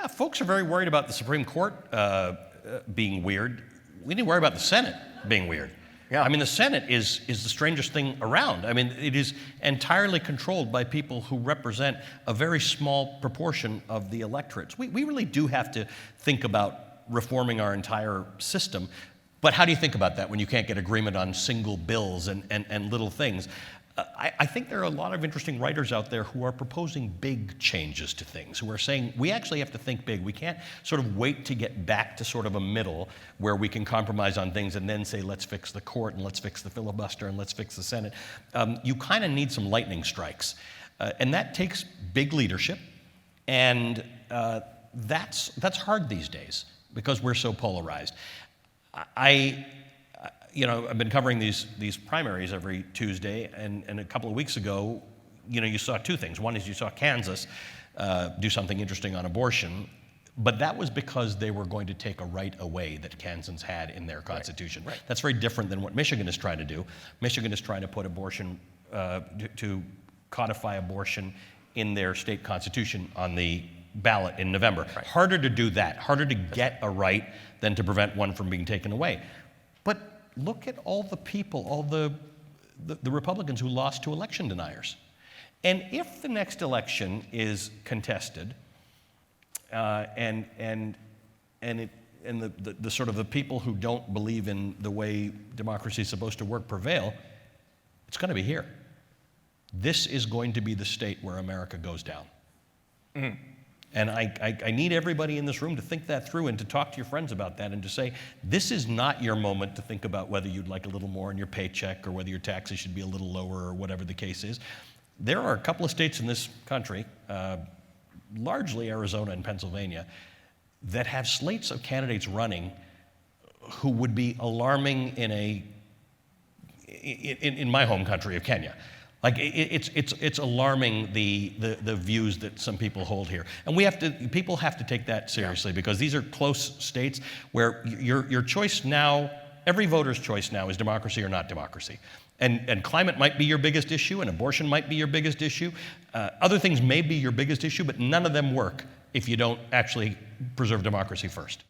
Yeah, folks are very worried about the Supreme Court being weird. We need to worry about the Senate being weird. Yeah. I mean, the Senate is the strangest thing around. I mean, it is entirely controlled by people who represent a very small proportion of the electorates. We really do have to think about reforming our entire system. But how do you think about that when you can't get agreement on single bills and little things? I think there are a lot of interesting writers out there who are proposing big changes to things, who are saying we actually have to think big. We can't sort of wait to get back to sort of a middle where we can compromise on things and then say, let's fix the court and let's fix the filibuster and let's fix the Senate. You kind of need some lightning strikes. And that takes big leadership. And that's hard these days because we're so polarized. I've been covering these primaries every Tuesday, and a couple of weeks ago, you saw two things. One is you saw Kansas do something interesting on abortion, but that was because they were going to take a right away that Kansans had in their constitution. Right. That's very different than what Michigan is trying to do. Michigan is trying to put abortion, to codify abortion in their state constitution on the ballot in November. Right. Harder to do that, harder to get a right than to prevent one from being taken away. But look at all the people, all the Republicans who lost to election deniers. And if the next election is contested, and the sort of the people who don't believe in the way democracy is supposed to work prevail, it's going to be here. This is going to be the state where America goes down. Mm-hmm. And I need everybody in this room to think that through and to talk to your friends about that and to say, this is not your moment to think about whether you'd like a little more in your paycheck or whether your taxes should be a little lower or whatever the case is. There are a couple of states in this country, largely Arizona and Pennsylvania, that have slates of candidates running who would be alarming in my home country of Kenya. Like it's alarming the views that some people hold here, and people have to take that seriously because these are close states where your choice now, every voter's choice now is democracy or not democracy, and climate might be your biggest issue, and abortion might be your biggest issue, other things may be your biggest issue, but none of them work if you don't actually preserve democracy first.